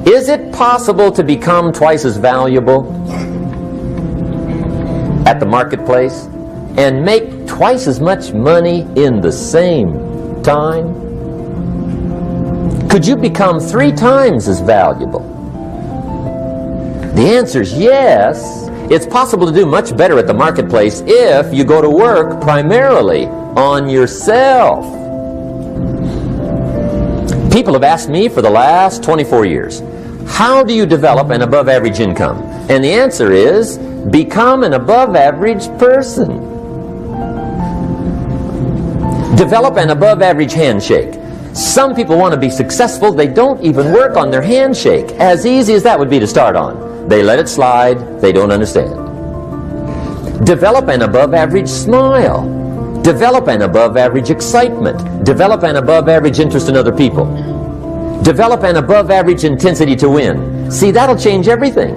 Is it possible to become twice as valuable at the marketplace and make twice as much money in the same time? Could you become 3 times as valuable? The answer is yes. It's possible to do much better at the marketplace if you go to work primarily on yourself. People have asked me for the last 24 years, how do you develop an above average income? And the answer is, become an above average person. Develop an above average handshake. Some people want to be successful, they don't even work on their handshake. As easy as that would be to start on. They let it slide, they don't understand. Develop an above average smile. Develop an above average excitement. Develop an above average interest in other people. Develop an above average intensity to win. See, that'll change everything.